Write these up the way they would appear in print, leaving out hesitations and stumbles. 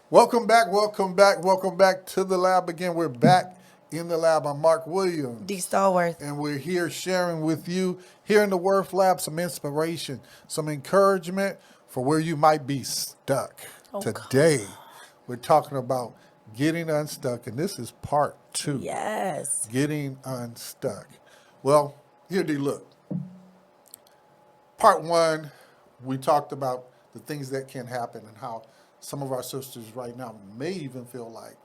Welcome back, welcome back, welcome back to the lab again. We're back in the lab. I'm Mark Williams. D. Stallworth. And we're here sharing with you here in the Worth Lab some inspiration, some encouragement for where you might be stuck. Today, we're talking about getting unstuck, and this is part 2. Yes. Getting unstuck. Well, here, D, look. Part 1, we talked about the things that can happen and how some of our sisters right now may even feel like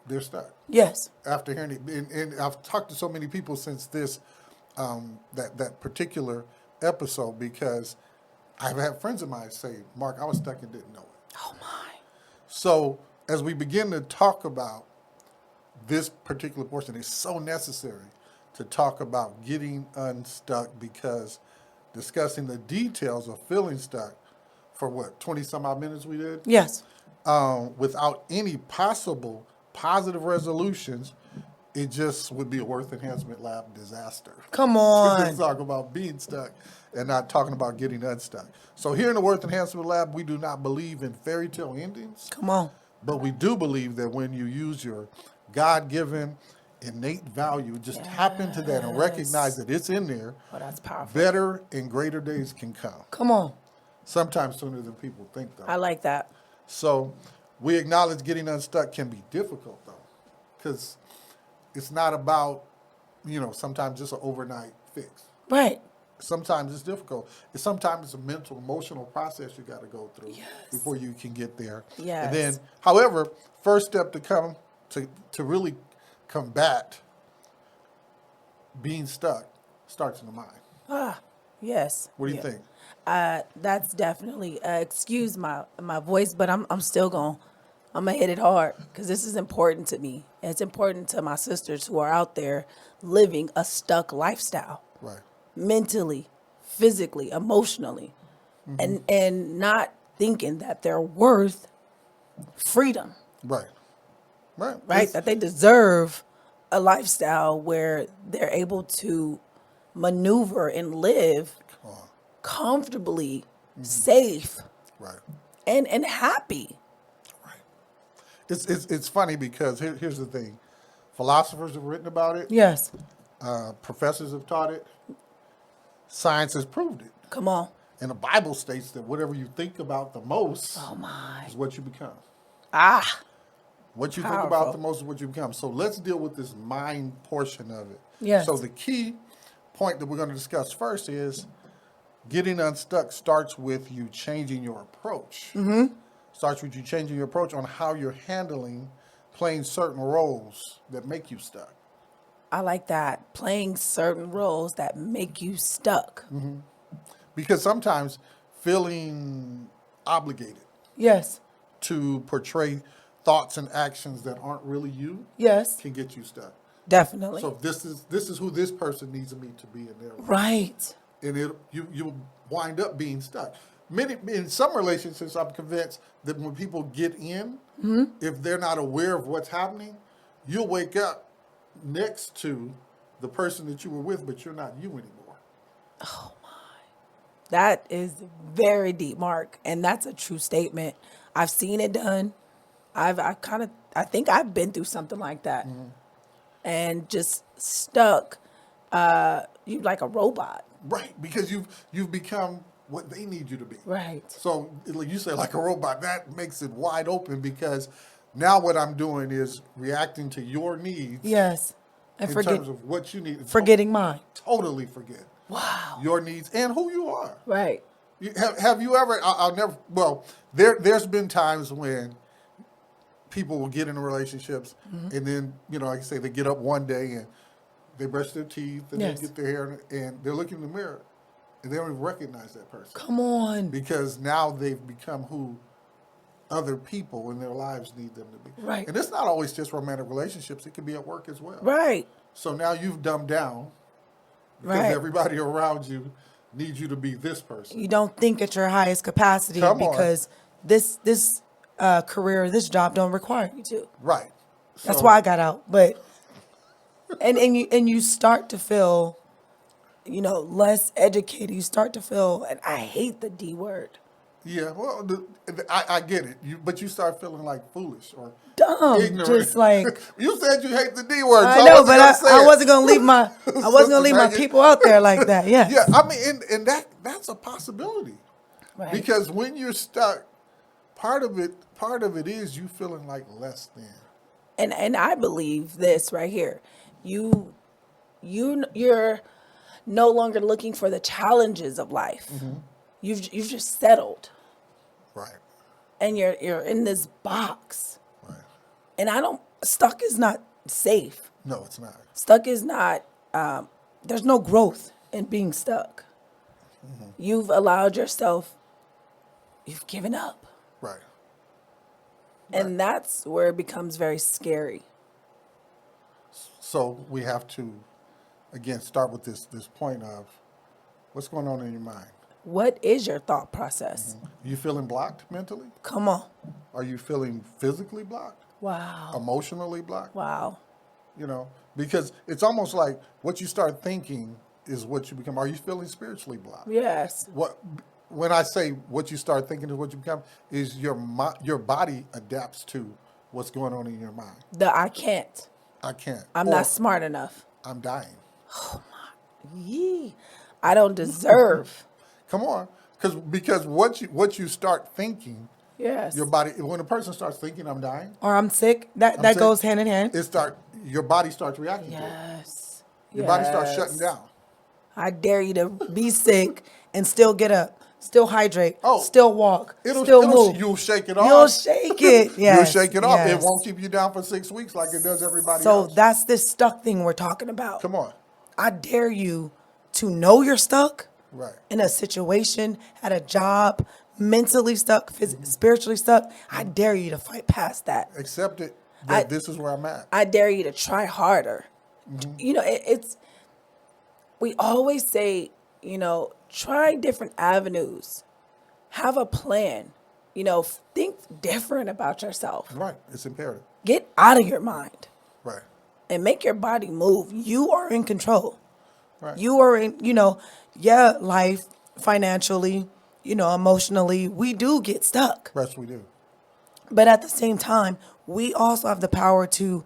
they're stuck. Yes. After hearing it, and I've talked to so many people since this, that particular episode, because I've had friends of mine say, Mark, I was stuck and didn't know it. Oh, my. So as we begin to talk about this particular portion, it's so necessary to talk about getting unstuck, because discussing the details of feeling stuck for what, 20 some odd minutes we did? Yes. Without any possible positive resolutions, it just would be a Worth Enhancement Lab disaster. Come on. Let's talk about being stuck and not talking about getting unstuck. So here in the Worth Enhancement Lab, we do not believe in fairy tale endings. Come on. But we do believe that when you use your God-given innate value, just tap into that and recognize that it's in there. Oh, that's powerful. Better and greater days can come. Come on. Sometimes sooner than people think, though. I like that. So we acknowledge getting unstuck can be difficult, though, because it's not about, sometimes just an overnight fix. Right. Sometimes it's difficult. Sometimes it's a mental, emotional process you got to go through before you can get there. Yes. And then, however, first step to really combat being stuck starts in the mind. Yes. What do you think? That's definitely, excuse my voice, but I'm gonna hit it hard, because this is important to me. And it's important to my sisters who are out there living a stuck lifestyle. Right. Mentally, physically, emotionally, and not thinking that they're worth freedom. Right. Right. Right? That they deserve a lifestyle where they're able to maneuver and live comfortably, safe, Right. and happy. Right. It's funny because here's the thing. Philosophers have written about it. Yes. Professors have taught it. Science has proved it. Come on. And the Bible states that whatever you think about the most is what you become. What you think about the most is what you become. So let's deal with this mind portion of it. Yes. So the key point that we're going to discuss first is getting unstuck starts with you changing your approach. Starts with you changing your approach on how you're handling playing certain roles that make you stuck. I like that. Playing certain roles that make you stuck. Because sometimes feeling obligated Yes. to portray thoughts and actions that aren't really you Yes. can get you stuck. Definitely. So this is who this person needs me to be in their life. Right. And you wind up being stuck. In some relationships, I'm convinced that when people get in, if they're not aware of what's happening, you'll wake up next to the person that you were with, but you're not you anymore. Oh my. That is very deep, Mark. And that's a true statement. I've seen it done. I think I've been through something like that. And just stuck, you like a robot. Right, because you've become what they need you to be. Right. So like you say, like a robot, that makes it wide open, because now what I'm doing is reacting to your needs. Yes. And in terms of what you need. forgetting mine. Totally forget. Wow. Your needs and who you are. Right. Have you ever, I'll never, well, there's been times when people will get into relationships and then, like I say, they get up one day and they brush their teeth and Yes. they get their hair and they're looking in the mirror and they don't even recognize that person. Come on. Because now they've become who other people in their lives need them to be. Right. And it's not always just romantic relationships. It can be at work as well. Right. So now you've dumbed down because Right. everybody around you needs you to be this person. You don't think at your highest capacity Come on. because this career, this job don't require you to. Right. That's So- why I got out. But and you start to feel, less educated. You start to feel, and I hate the D word. Yeah, well, I get it. But you start feeling like foolish or Dumb, ignorant. just like You said you hate the D word, I so I know, wasn't but gonna say I it. wasn't gonna leave my Sister Megan. people out there like that. Yeah, Yes, I mean, and that's a possibility right. because when you're stuck, part of it is you feeling like less than. And I believe this right here. You you're no longer looking for the challenges of life. You've just settled, Right, and you're in this box. right. And I don't. Stuck is not safe. No, it's not. Stuck is not. There's no growth in being stuck. You've allowed yourself. You've given up, Right. and that's where it becomes very scary. So we have to, again, start with this point of what's going on in your mind. What is your thought process? You feeling blocked mentally? Come on. Are you feeling physically blocked? Wow. Emotionally blocked? Wow. You know, because it's almost like what you start thinking is what you become. Are you feeling spiritually blocked? Yes. When I say what you start thinking is what you become, is your body adapts to what's going on in your mind. I can't. I can't. I'm Or not smart enough. I'm dying. Yee. I don't deserve. Come on, because what you start thinking, Yes. your body. When a person starts thinking, "I'm dying," Or I'm sick. That sick, goes hand in hand. your body starts reacting to it. Yes. Your body starts Yes. shutting down. I dare you to be sick and still get up, still hydrate, Oh, still walk, still move. You'll shake it off. You'll shake it. Yes. You'll shake it off. It yes. won't keep you down for 6 weeks like it does everybody So else. that's this stuck thing we're talking about. Come on. I dare you to know you're stuck Right. in a situation, at a job, mentally stuck, spiritually stuck. I dare you to fight past that. Accept it that this is where I'm at. I dare you to try harder. You know, it's, we always say, try different avenues, have a plan, think different about yourself. Right. It's imperative. Get out of your mind Right. and make your body move. You are in control. Right. You are in, life, financially, emotionally, we do get stuck. Yes, we do. But at the same time, we also have the power to,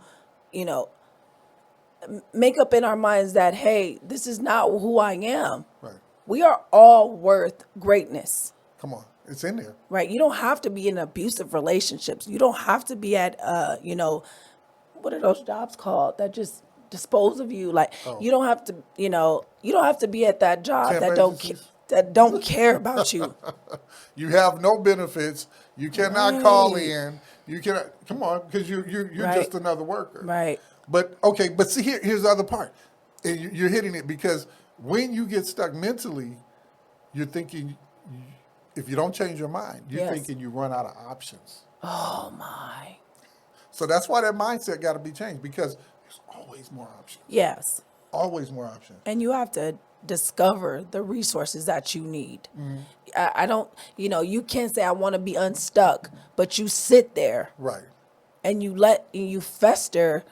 make up in our minds that, hey, this is not who I am. Right. We are all worth greatness, Come on. It's in there. right? You don't have to be in abusive relationships. You don't have to be at, what are those jobs called that just dispose of you? Like, you don't have to, you don't have to be at that job Temp that agencies? that don't care about you. You have no benefits. You cannot call in. You cannot. Come on, because you're Right. just another worker. Right. But okay. But see, here's the other part. And you're hitting it because when you get stuck mentally, you're thinking. If you don't change your mind, you're Yes. thinking you run out of options. Oh my. So that's why that mindset got to be changed because there's always more options. Yes. Always more options. And you have to discover the resources that you need. I don't, you can't say I want to be unstuck, but you sit there Right. and you fester,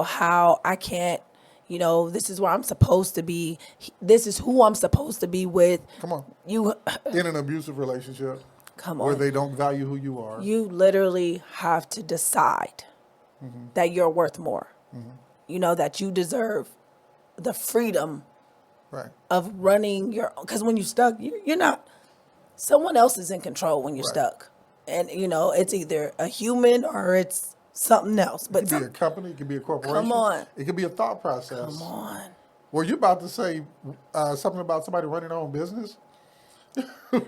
how I can't, this is where I'm supposed to be. This is who I'm supposed to be with. Come on. You, In an abusive relationship. come Where on. they don't value who you are. You literally have to decide that you're worth more. That you deserve the freedom Right. of running because when you're stuck, you're not, someone else is in control when you're Right. stuck. And, it's either a human or it's something else. But It could be a company. It could be a corporation. Come on. It could be a thought process. come on. Were you about to say something about somebody running their own business?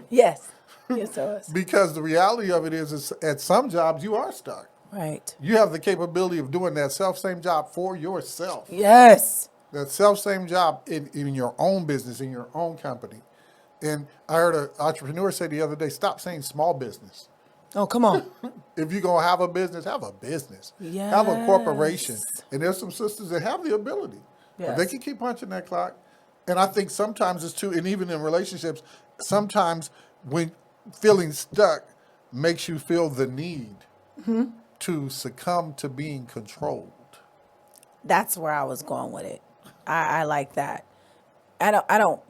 Yes. Yes, I was. Because the reality of it is at some jobs you are stuck. Right. You have the capability of doing that same job for yourself. Yes. That same job in your own business, in your own company. And I heard an entrepreneur say the other day, stop saying small business. Oh, come on. If you're going to have a business, have a business. Have a corporation. Yes. And there's some sisters that have the ability. But they Yes. can keep punching that clock. And I think sometimes it's too, and even in relationships, sometimes when feeling stuck makes you feel the need to succumb to being controlled. That's where I was going with it. I like that. I don't,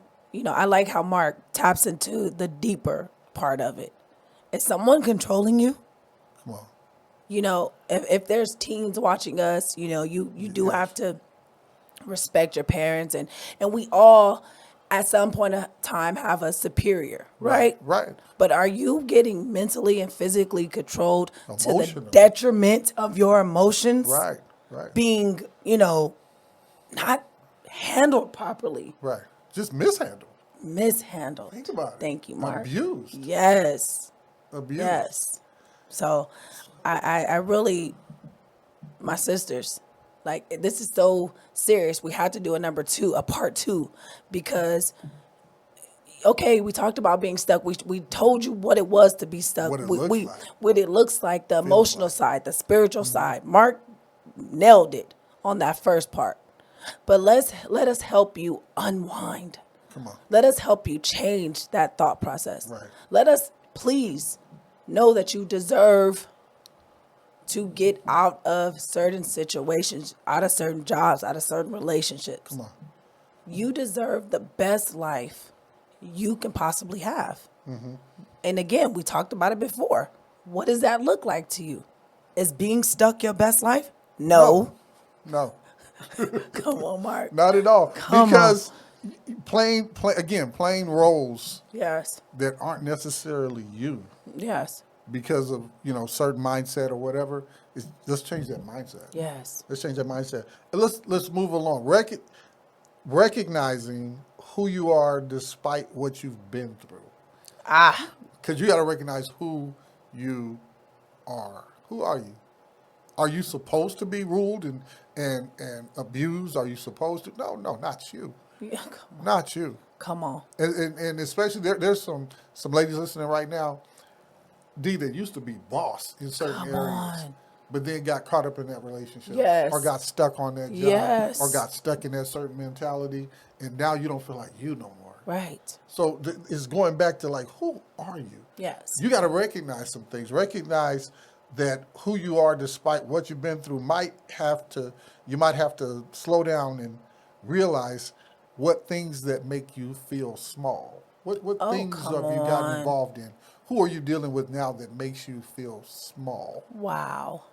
I like how Mark taps into the deeper part of it. Is someone controlling you? Come on. You know, if there's teens watching us, you know, you do Yes. have to respect your parents, and we all at some point of time have a superior, right? Right. But are you getting mentally and physically controlled to the Emotional. detriment of your emotions Right. Right. being, you know, not handled properly, Right. Just mishandled. mishandled? Think about it. Thank you, Mark. Abused. Yes. Abused. Yes. So I really, my sisters, like, this is so serious. We had to do a part two, because okay, we talked about being stuck. We told you what it was to be stuck. What it looks like. What it looks like, the Feels emotional like. side, the spiritual side. Mark nailed it on that first part. But let us help you unwind. Come on. Let us help you change that thought process. Right. Let us please know that you deserve to get out of certain situations, out of certain jobs, out of certain relationships. Come on. You deserve the best life you can possibly have. And again, we talked about it before. What does that look like to you? Is being stuck your best life? No. No. Come on, Mark. Not at all. Come Because playing roles Yes. that aren't necessarily you Yes. because of, certain mindset or whatever, let's change that mindset. Yes. Let's change that mindset. And let's move along. Recognizing who you are despite what you've been through. Because you got to recognize who you are. Who are you? Are you supposed to be ruled and abused? Are you supposed to? No, not you. Yeah, Not you. come on. And especially there's some ladies listening right now, Dee, that used to be boss in certain Come areas, on. but then got caught up in that relationship, Yes. or got stuck on that job, Yes. or got stuck in that certain mentality, and now you don't feel like you no more. Right. So it's going back to like, who are you? Yes. You got to recognize some things. Recognize that who you are, despite what you've been through, you might have to slow down and realize what things that make you feel small. What things come have you gotten on. involved in? Who are you dealing with now that makes you feel small? Wow.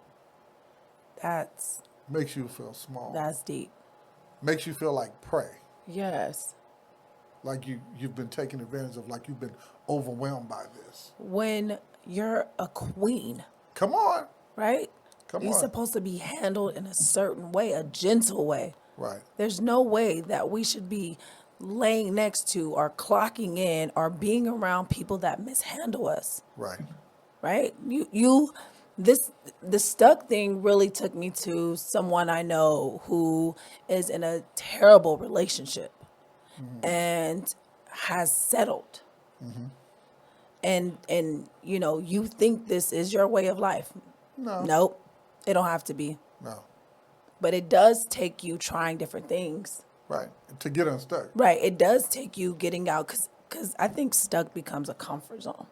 Makes you feel small. That's deep. Makes you feel like prey. Yes. Like you've been taken advantage of, like you've been overwhelmed by this. When you're a queen, Come on. right? Come You're on. supposed to be handled in a certain way, a gentle way. Right. There's no way that we should be laying next to or clocking in or being around people that mishandle us, Right. right? The stuck thing really took me to someone I know who is in a terrible relationship and has settled. And you think this is your way of life. No. Nope. It don't have to be. No. But it does take you trying different things. Right. To get unstuck. Right. It does take you getting out because I think stuck becomes a comfort zone.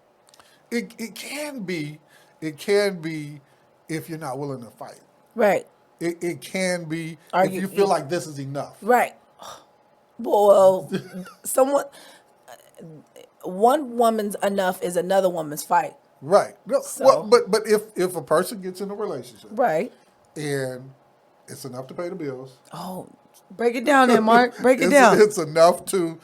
It can be if you're not willing to fight. Right. It can be Are if you feel like this is enough. Right. Well, one woman's enough is another woman's fight. Right. No, So- well, but if a person gets in a relationship Right. and it's enough to pay the bills. Oh, break it down there, Mark. Break it down. It's enough to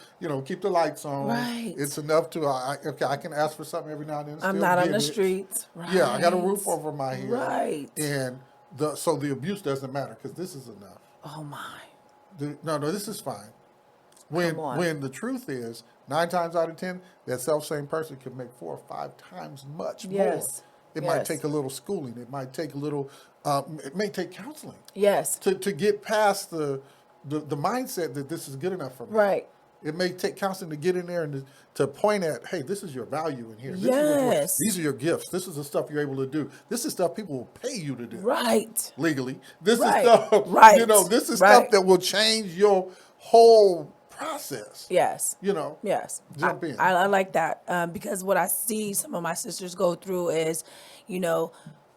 keep the lights on. Right. It's enough to I can ask for something every now and then. and I'm still not on get the it. streets. Right. Yeah, I got a roof over my head. Right. And so the abuse doesn't matter because this is enough. Oh my. No, this is fine. Come on. When the truth is, 9 times out of 10, that self-same person can make 4 or 5 times much Yes. more. It might Yes. take a little schooling. It might take a little. It may take counseling Yes. to get past the mindset that this is good enough for me. Right. It may take counseling to get in there and to point at, hey, this is your value in here. This is Yes. these are your gifts. This is the stuff you're able to do. This is stuff people will pay you to do. Right. Legally. This Right. is stuff, Right. this is Right. stuff that will change your whole process. Yes. Yes. Jump in. I like that because what I see some of my sisters go through is,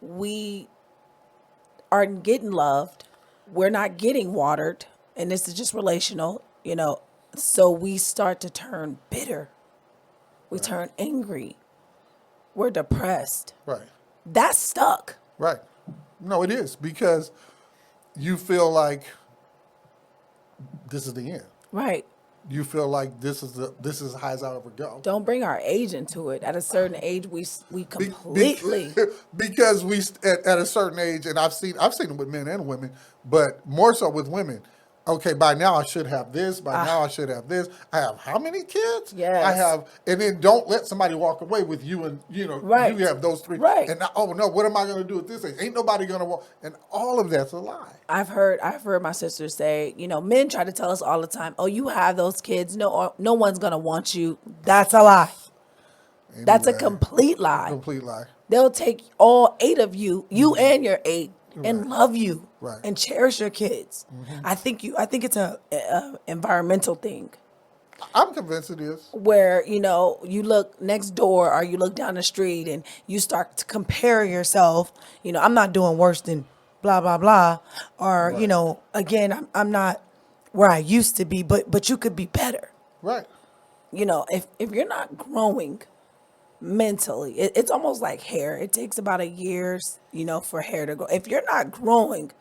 we aren't getting loved. We're not getting watered. And this is just relational, so we start to turn bitter. We turn angry. we're depressed. Right. That's stuck. Right. No, it is because you feel like this is the end. Right. You feel like this is as high as I'll ever go. Don't bring our age into it. At a certain age, we Be- completely. because at a certain age, and I've seen it with men and women, but more so with women. Okay, by now I should have this. By now I should have this. I have how many kids? Yes. I have, and then don't let somebody walk away with you, and Right. you have those three. Right. And now, oh no, what am I going to do with this? Ain't nobody going to walk, and all of that's a lie. I've heard my sister say, men try to tell us all the time, "Oh, you have those kids. No one's gonna want you." That's a lie. That's a Anyway, complete lie. complete lie. They'll take all 8 of you and your 8, and love you Right. and cherish your kids. I think it's a environmental thing I'm convinced it is. where you look next door or you look down the street and you start to compare yourself. I'm not doing worse than blah blah blah, or Right. again, I'm not where I used to be, but you could be better. Right. If you're not growing mentally, it's almost like hair. It takes about a year, for hair to grow. If you're not growing,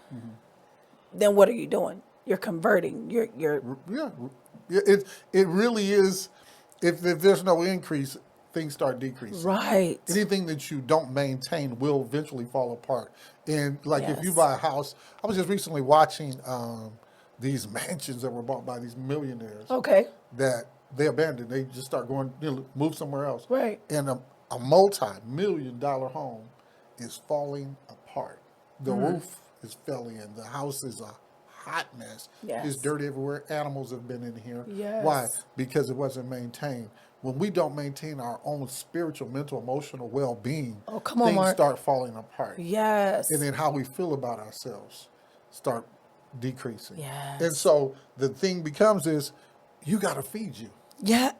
then what are you doing? You're converting. You're Yeah. It really is. If there's no increase, things start decreasing. right. Anything that you don't maintain will eventually fall apart. And like if you Yes. buy a house, I was just recently watching these mansions that were bought by these millionaires Okay. that they abandoned. They just start going, move somewhere else. Right. And a multi-million-dollar home is falling apart. The roof is fell in. The house is a hot mess. Yes. It's dirty everywhere. Animals have been in here. Yes. Why? Because it wasn't maintained. When we don't maintain our own spiritual, mental, emotional well-being, Oh, come on, things Mark. start falling apart. Yes. And then how we feel about ourselves start decreasing. Yes. And so the thing becomes is you got to feed you. Yeah.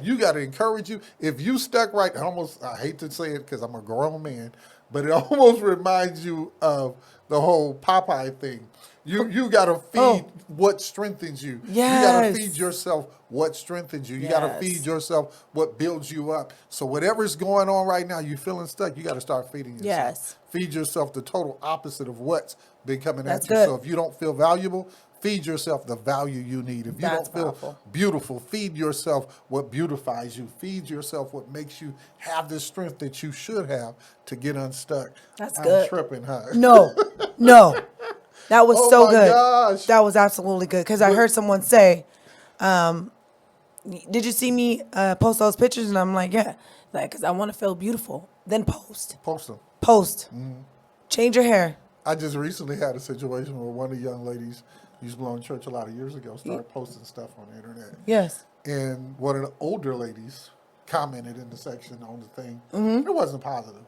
You got to encourage you. If you stuck right, I hate to say it because I'm a grown man, but it almost reminds you of the whole Popeye thing. You got to feed what strengthens you. You got to Yes. feed yourself what strengthens you. You got to Yes. feed yourself what builds you up. So whatever's going on right now, you feeling stuck, you got to start feeding yourself. Yes. Feed yourself the total opposite of what's been coming That's at you. good. So if you don't feel valuable, feed yourself the value you need. If you That's don't feel powerful. beautiful, feed yourself what beautifies you. Feed yourself what makes you have the strength that you should have to get unstuck. That's I'm good. tripping, huh? No. That was Oh so my good. gosh. That was absolutely good. Because I heard someone say, did you see me post those pictures? And I'm like, yeah. Like, because I want to feel beautiful. Then post. Post them. Post. Change your hair. I just recently had a situation where one of the young ladies used to belong to church a lot of years ago started posting stuff on the internet. Yes. And one of the older ladies commented in the section on the thing. Mm-hmm. It wasn't positive.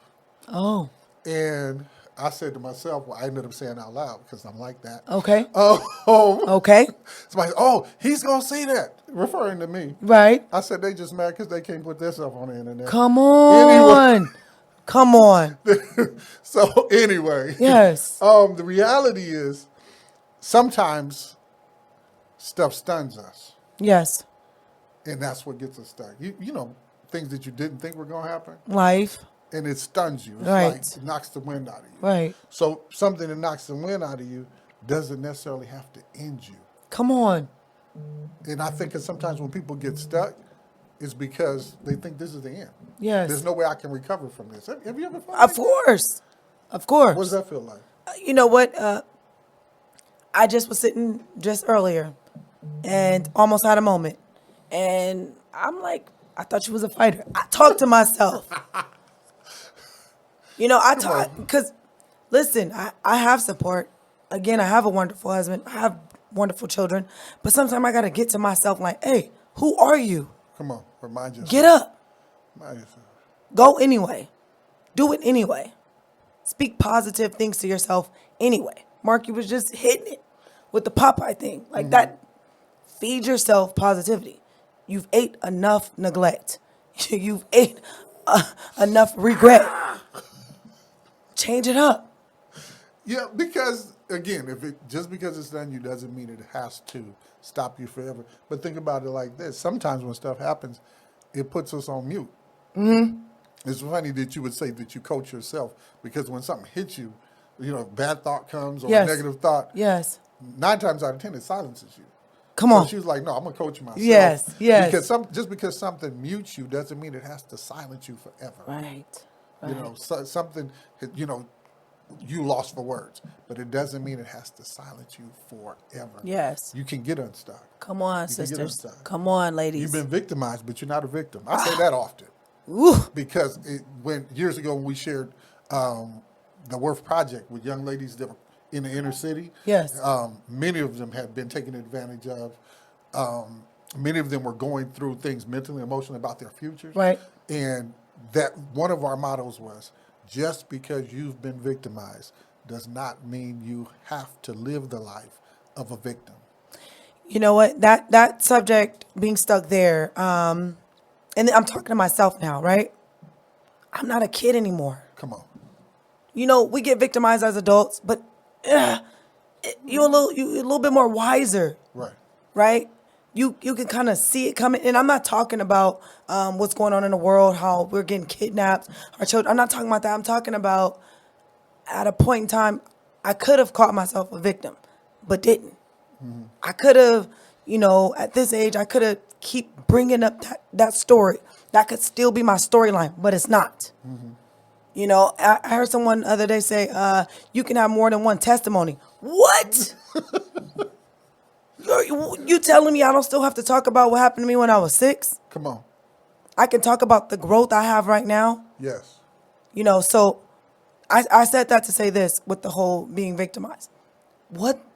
Oh. And I said to myself, well, I ended up saying out loud because I'm like that. Okay. Okay. Okay. Somebody, he's going to see that, referring to me. Right. I said, they just mad because they can't put their stuff on the internet. Come on. Come on. So anyway. Yes. The reality is sometimes stuff stuns us. Yes. And that's what gets us stuck. You know, things that you didn't think were going to happen. Life. And it stuns you. It's Right. like it knocks the wind out of you. Right. So something that knocks the wind out of you doesn't necessarily have to end you. Come on. And I think that sometimes when people get stuck, it's because they think this is the end. Yes. There's no way I can recover from this. Have you ever felt Of like course. Of that? course. What does that feel like? You know what? I just was sitting just earlier and almost had a moment. And I'm like, I thought you was a fighter. I talk to myself. I talk because, listen, I have support. Again, I have a wonderful husband. I have wonderful children. But sometimes I got to get to myself like, hey, who are you? Come on, remind yourself. Get up. Remind yourself. Go anyway. Do it anyway. Speak positive things to yourself anyway. Mark, you was just hitting it with the Popeye thing. Like that. Feed yourself positivity. You've ate enough neglect. You've ate enough regret. Change it up. Yeah, because again, just because it's done you doesn't mean it has to stop you forever. But think about it like this: sometimes when stuff happens, it puts us on mute. It's funny that you would say that you coach yourself, because when something hits you, bad thought comes or a Yes. negative thought, Yes. 9 times out of 10 it silences you. Come So on. she was like, no, I'm going to coach myself. Yes, yes. Because just because something mutes you doesn't mean it has to silence you forever. Right. Something, you lost for words, but it doesn't mean it has to silence you forever. Yes. You can get unstuck. Come on, You can get sisters. unstuck. Come on, ladies. You've been victimized, but you're not a victim. I say that often. Ooh. Because years ago when we shared the Worth Project with young ladies that were in the inner city, Yes. Many of them had been taken advantage of. Many of them were going through things mentally, emotionally about their futures. Right. And that one of our mottos was, just because you've been victimized does not mean you have to live the life of a victim. You know what? That subject being stuck there, and I'm talking to myself now, right? I'm not a kid anymore. Come on. We get victimized as adults, but you're a little bit more wiser, Right. right? You can kind of see it coming. And I'm not talking about what's going on in the world, how we're getting kidnapped, our children. I'm not talking about that. I'm talking about at a point in time, I could have caught myself a victim, but didn't. Mm-hmm. I could have, at this age, I could have keep bringing up that story. That could still be my storyline, but it's not. Mm-hmm. I heard someone the other day say, you can have more than one testimony. What? You telling me I don't still have to talk about what happened to me when I was 6? Come on. I can talk about the growth I have right now. Yes. So I said that to say this with the whole being victimized.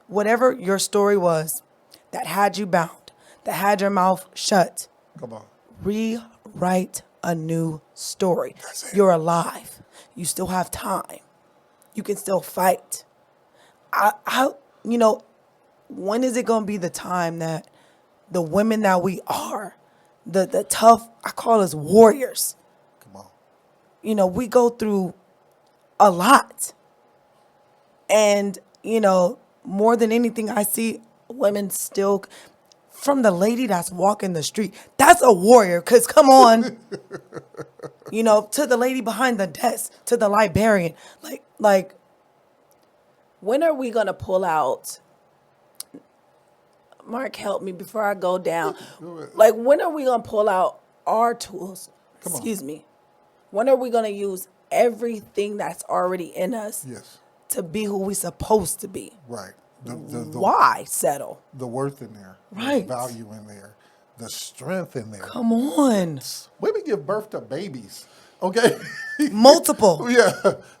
Whatever your story was that had you bound, that had your mouth shut, Come on. rewrite a new story. You're alive. You still have time. You can still fight. When is it going to be the time that the women that we are, the tough, I call us warriors. Come on. We go through a lot. And, more than anything, I see women still, from the lady that's walking the street, that's a warrior, because come on, to the lady behind the desk, to the librarian, like, when are we going to pull out, Mark, help me before I go down. Like, when are we going to pull out our tools? Excuse me. When are we going to use everything that's already in us to be who we're supposed to be? Right. Why settle? The worth in there. Right. The value in there. The strength in there. Come on. Women give birth to babies. Okay? Multiple. Yeah.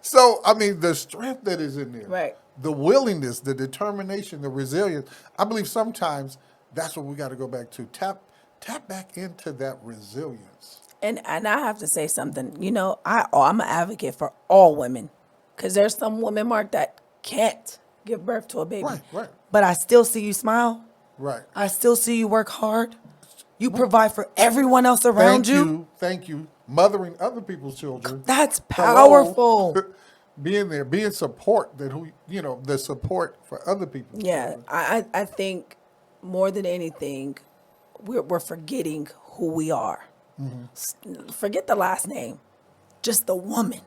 So, the strength that is in there. Right. The willingness, the determination, the resilience. I believe sometimes that's what we got to go back to. Tap back into that resilience. And I have to say something. I'm an advocate for all women, because there's some women, Mark, that can't give birth to a baby. Right. But I still see you smile. Right. I still see you work hard. You provide for everyone else around you. Thank you. Mothering other people's children. That's powerful. Hello. Being there, being support, the support for other people. Yeah, I think more than anything, we're forgetting who we are. Mm-hmm. Forget the last name, just the woman,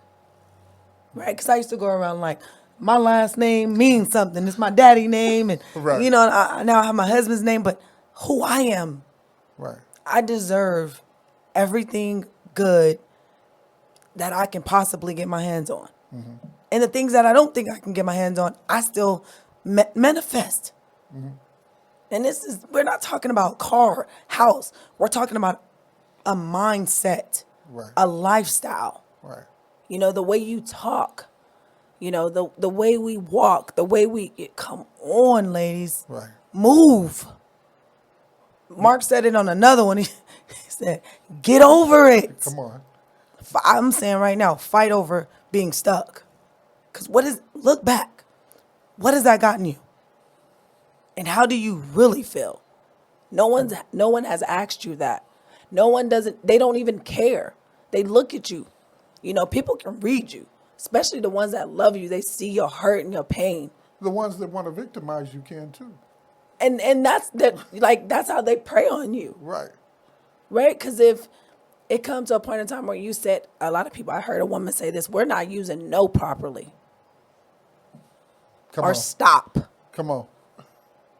right? Because I used to go around like, my last name means something. It's my daddy name, and right. now I have my husband's name, but who I am. Right. I deserve everything good that I can possibly get my hands on. Mm-hmm. And the things that I don't think I can get my hands on, I still manifest. Mm-hmm. And we're not talking about car, house. We're talking about a mindset, right. A lifestyle. Right. The way you talk, the way we walk, the way we come on, ladies. Right. Move. Mark said it on another one. He said, get over it. Come on. I'm saying right now, fight over being stuck. Because look back. What has that gotten you? And how do you really feel? No one has asked you that. They don't even care. They look at you. People can read you, especially the ones that love you. They see your hurt and your pain. The ones that want to victimize you can too. And that's how they prey on you. Right. Right? Because if it comes to a point in time where you said, a lot of people, I heard a woman say this, we're not using no properly Come or on. stop. Come on.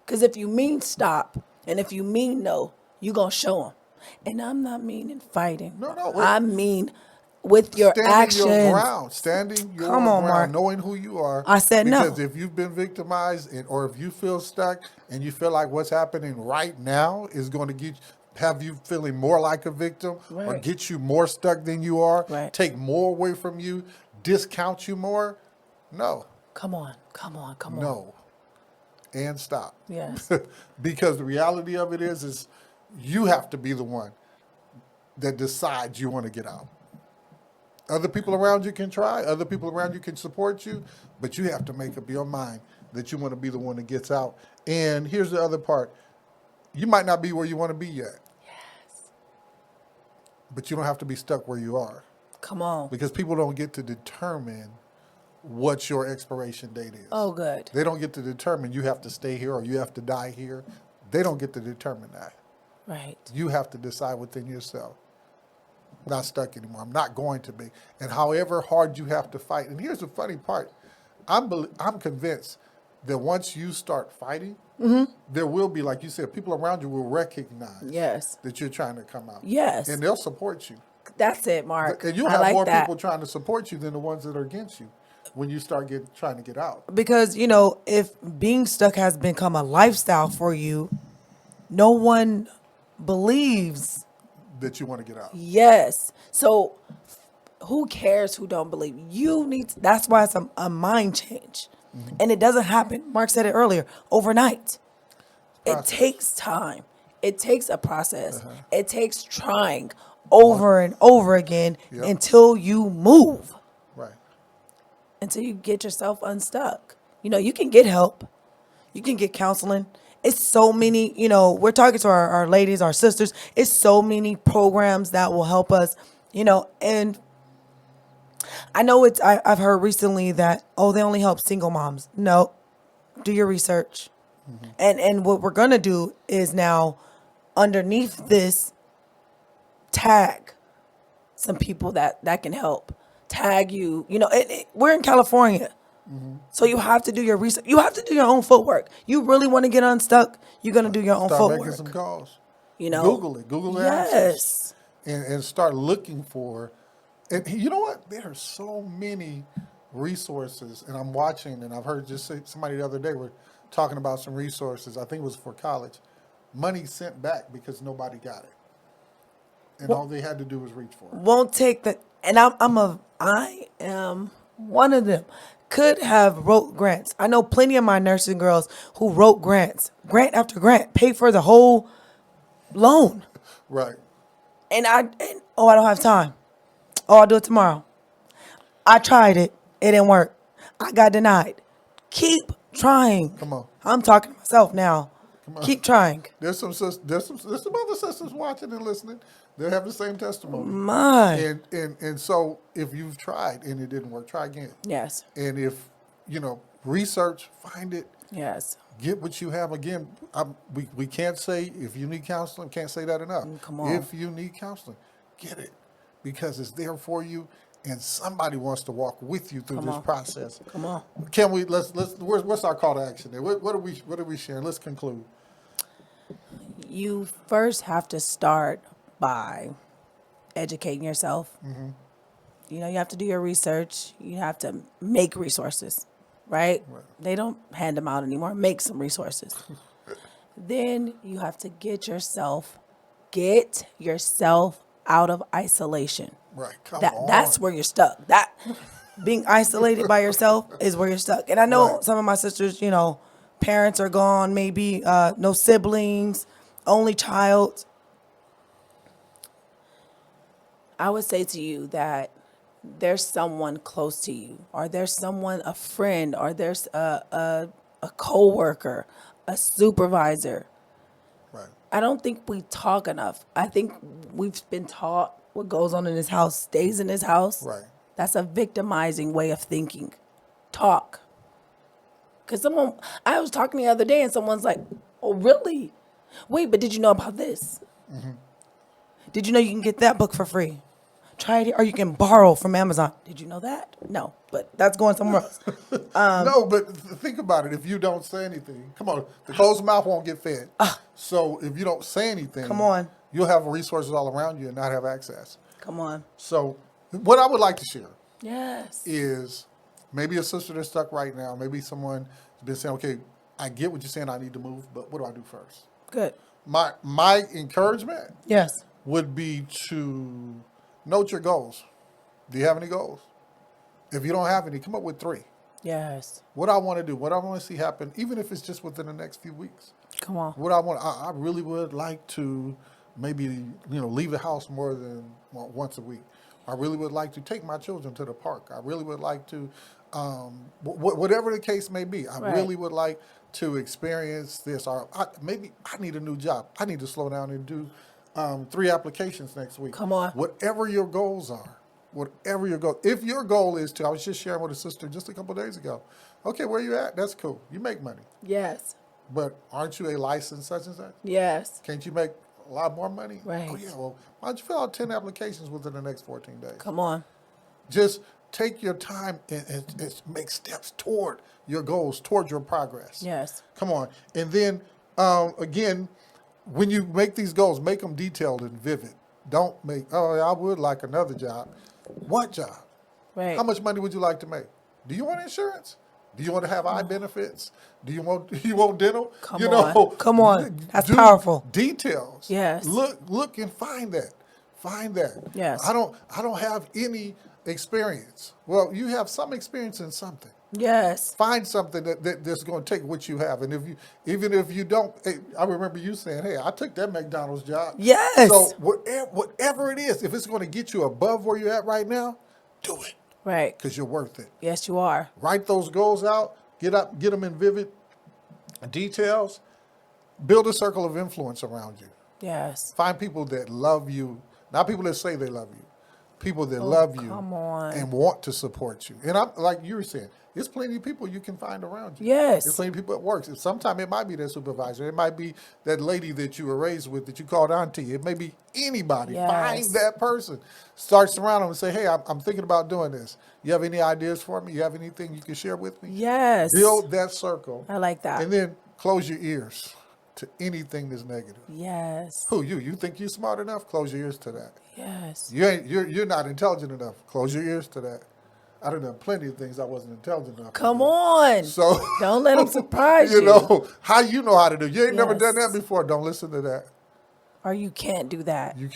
Because if you mean stop and if you mean no, you going to show them. And I'm not meaning fighting. No. I mean with your Standing actions. your ground. Standing your Come on, ground. Mark. Knowing who you are. I said no. Because if you've been victimized or if you feel stuck and you feel like what's happening right now is going to have you feeling more like a victim or Right. get you more stuck than you are, Right. take more away from you, discount you more, no. Come on. No. And stop. Yes. Because the reality of it is you have to be the one that decides you want to get out. Other people around you can try. Other people around you can support you. But you have to make up your mind that you want to be the one that gets out. And here's the other part. You might not be where you want to be yet. Yes. But you don't have to be stuck where you are. Come on. Because people don't get to determine what your expiration date is. Oh, good. They don't get to determine you have to stay here or you have to die here. They don't get to determine that. Right. You have to decide within yourself. Not stuck anymore. I'm not going to be. And however hard you have to fight. And here's the funny part. I'm convinced that once you start fighting, there will be, like you said, people around you will recognize Yes. that you're trying to come out. Yes. And they'll support you. That's it, Mark. And you'll I have like more that. people trying to support you than the ones that are against you when you start trying to get out. Because, if being stuck has become a lifestyle for you, no one believes. That you want to get out. Yes. So who cares who don't believe? You need to, that's why it's a mind change. And it doesn't happen. Mark said it earlier, overnight. It takes time. It takes a process. It takes trying over and over again until you move. Right. Until you get yourself unstuck. You can get help. You can get counseling. It's so many, we're talking to our ladies, our sisters. It's so many programs that will help us, and I know I've heard recently that, they only help single moms. No, do your research. And what we're going to do is now underneath this tag some people that can help. Tag you, we're in California. So you have to do your research. You have to do your own footwork. You really want to get unstuck, you're going to do your own Start footwork. making some calls. You know, Google it. Google the yes. answers. And start looking for. And you know what? There are so many resources. And I'm watching, and I've heard somebody the other day were talking about some resources. I think it was for college. Money sent back because nobody got it. And all they had to do was reach for it. Won't take the, and I am one of them. Could have wrote grants. I know plenty of my nursing girls who wrote grants, grant after grant, paid for the whole loan. Right. And I don't have time. I'll do it tomorrow. I tried it. It didn't work. I got denied. Keep trying. Come on. I'm talking to myself now. Come on. Keep trying. There's some other sisters watching and listening. They have the same testimony. My. And so if you've tried and it didn't work, try again. Yes. And if, research, find it, Yes. get what you have. Again, we can't say if you need counseling, can't say that enough. Come on. If you need counseling, get it because it's there for you and somebody wants to walk with you through this process. Come on. Can we, what's our call to action there? What are we sharing? Let's conclude. You first have to start by educating yourself. You have to do your research. You have to make resources, right? They don't hand them out anymore. Make some resources. Then you have to get yourself out of isolation. Right. Come on. That's where you're stuck. That Being isolated by yourself is where you're stuck. And I know some of my sisters, parents are gone, maybe no siblings, only child. I would say to you that there's someone close to you, or there's someone, a friend, or there's a coworker, a supervisor. Right. I don't think we talk enough. I think we've been taught what goes on in this house stays in this house. Right. That's a victimizing way of thinking. Talk. Because I was talking the other day and someone's like, oh, really? Wait, but did you know about this? Did you know you can get that book for free? Try it, or you can borrow from Amazon. Did you know that? No, but that's going somewhere else. No, but think about it. If you don't say anything, come on, the closed mouth won't get fed. So if you don't say anything, Come on. you'll have resources all around you and not have access. Come on. So what I would like to share Yes. is maybe a sister that's stuck right now. Maybe someone has been saying, okay, I get what you're saying, I need to move, but what do I do first? Good. My encouragement Yes. would be to note your goals. Do you have any goals? If you don't have any, come up with 3. Yes. What I want to do, what I want to see happen, even if it's just within the next few weeks. Come on. What I really would like to maybe, leave the house more than once a week. I really would like to take my children to the park. I really would like to, whatever the case may be, I Right. really would like to experience this. Or maybe I need a new job. I need to slow down and do 3 applications next week. Come on. Whatever your goals are, if your goal is to, I was just sharing with a sister just a couple of days ago. Okay, where you at? That's cool. You make money. Yes. But aren't you a licensed such and such? Yes. Can't you make a lot more money? Right. Oh, yeah. Well, why don't you fill out 10 applications within the next 14 days? Come on. Just take your time and make steps toward your goals, toward your progress. Yes. Come on. And then, again, when you make these goals, make them detailed and vivid. Don't make, I would like another job. What job? Right. How much money would you like to make? Do you want insurance? Do you want to have eye benefits? Do you want dental? Come on. Come on. That's do powerful. Details. Yes. Look and find that. Find that. Yes. I don't have any experience. Well, you have some experience in something. Yes. Find something that's going to take what you have, and even if you don't, I remember you saying, "Hey, I took that McDonald's job." Yes. So whatever it is, if it's going to get you above where you're at right now, do it Right. because you're worth it. Yes, you are. Write those goals out. Get them in vivid details. Build a circle of influence around you. Yes. Find people that love you, not people that say they love you. People that love you come on. and want to support you. And I'm like you were saying, there's plenty of people you can find around you. Yes. There's plenty of people at work. Sometimes it might be that supervisor. It might be that lady that you were raised with that you called auntie. It may be anybody. Yes. Find that person. Start surrounding them and say, hey, I'm thinking about doing this. You have any ideas for me? You have anything you can share with me? Yes. Build that circle. I like that. And then close your ears to anything that's negative. Yes. Who you? You think you're smart enough? Close your ears to that. Yes. You're not intelligent enough. Close your ears to that. I done plenty of things I wasn't intelligent enough. Come to do. on. So Don't let them surprise you. you know how to do. You ain't never done Yes. that before. Don't listen to that. Or you can't do that. You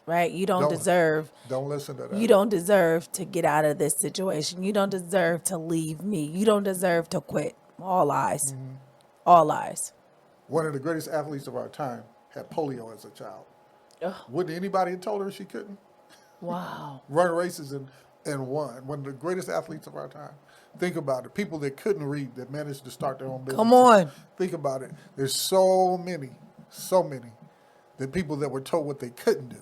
Right? You don't Don't. deserve. don't listen to that. You don't deserve to get out of this situation. You don't deserve to leave me. You don't deserve to quit. All lies. Mm-hmm. All lies. One of the greatest athletes of our time had polio as a child. Ugh. Wouldn't anybody have told her she couldn't Wow. run races and won? One of the greatest athletes of our time. Think about it. People that couldn't read that managed to start their own business. Come on. Think about it. There's so many, the people that were told what they couldn't do.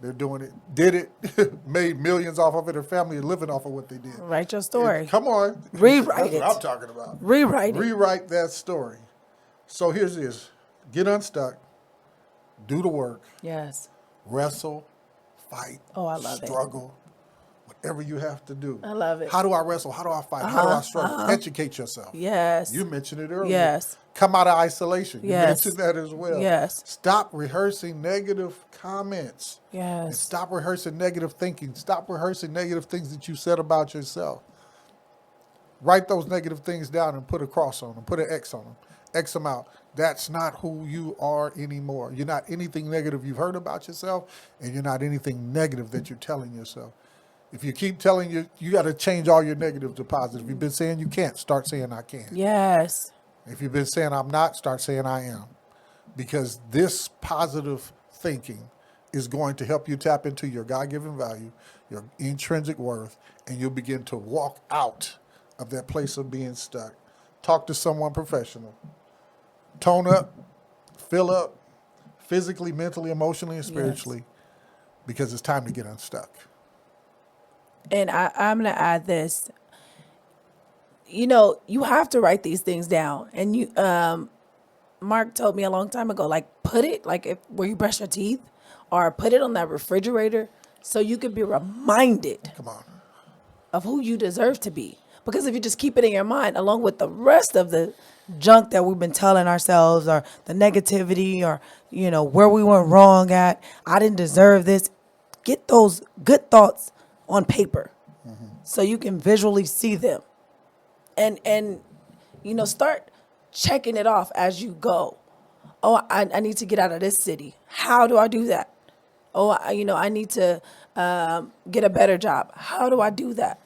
They're doing it, did it, made millions off of it. Their family are living off of what they did. Write your story. Come on. Rewrite That's it. what I'm talking about. Rewrite it. Rewrite that story. So here's this. Get unstuck. Do the work. Yes. Wrestle. Fight. Oh, I love it. Struggle. Whatever you have to do. I love it. How do I wrestle? How do I fight? How do I struggle? Educate yourself. Yes. You mentioned it earlier. Yes. Come out of isolation. You Yes. mentioned that as well. Yes. Stop rehearsing negative comments. And Yes. stop rehearsing negative thinking. Stop rehearsing negative things that you said about yourself. Write those negative things down and put a cross on them. Put an X on them. X them out. That's not who you are anymore. You're not anything negative you've heard about yourself, and you're not anything negative that you're telling yourself. If you keep telling you got to change all your negative to positive. If you've been saying you can't, start saying I can. Yes. If you've been saying I'm not, start saying I am. Because this positive thinking is going to help you tap into your God-given value, your intrinsic worth, and you'll begin to walk out of that place of being stuck. Talk to someone professional. Tone up, fill up, physically, mentally, emotionally, and spiritually, because it's time to get unstuck. And I'm going to add this. You know, you have to write these things down. And Mark told me a long time ago, like, put it, like, where you brush your teeth, or put it on that refrigerator so you can be reminded Come on. of who you deserve to be. Because if you just keep it in your mind along with the rest of the Junk that we've been telling ourselves, or the negativity, or where we went wrong at, I didn't deserve this. Get those good thoughts on paper so you can visually see them, and start checking it off as you go. Oh, I need to get out of this city. How do I do that? Oh, I need to get a better job. How do I do that?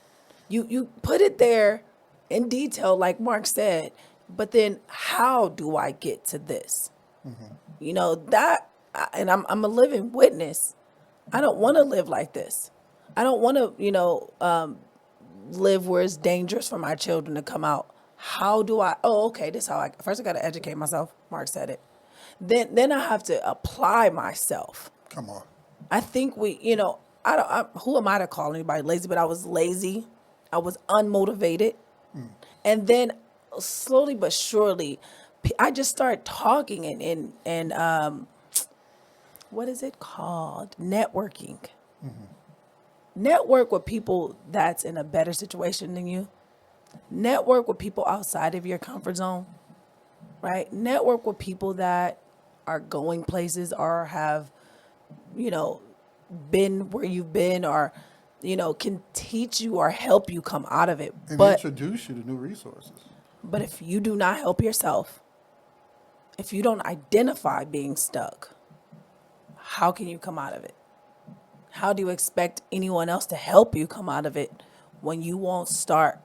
You put it there in detail, like Mark said, but then how do I get to this? And I'm a living witness. I don't want to live like this. I don't want to, live where it's dangerous for my children to come out. How do I? Oh, okay. This is how first I got to educate myself. Mark said it. Then I have to apply myself. Come on. I think who am I to call anybody lazy? But I was lazy. I was unmotivated. And then slowly but surely, I just started talking and what is it called? Networking. Network with people that's in a better situation than you. Network with people outside of your comfort zone, right? Network with people that are going places or have, been where you've been, or, can teach you or help you come out of it. And But introduce you to new resources. if you do not help yourself, if you don't identify being stuck, how can you come out of it? How do you expect anyone else to help you come out of it when you won't start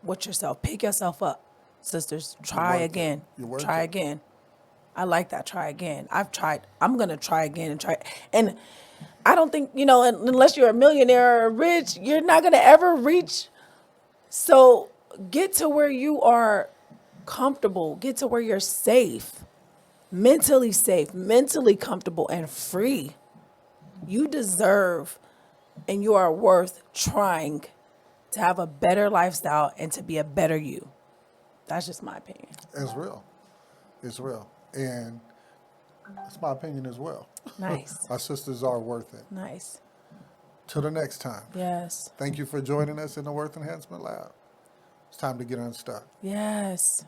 with yourself? Pick yourself up, sisters. Try worth it. again. You're worth Try it. again. I like that. Try again. I've tried. I'm going to try again and try. And I don't think, unless you're a millionaire or rich, you're not going to ever reach. So get to where you are comfortable. Get to where you're safe, mentally comfortable, and free. You deserve and you are worth trying to have a better lifestyle and to be a better you. That's just my opinion. It's real. It's real. And that's my opinion as well. Nice. Our sisters are worth it. Nice. Till the next time. Yes. Thank you for joining us in the Worth Enhancement Lab. It's time to get unstuck. Yes.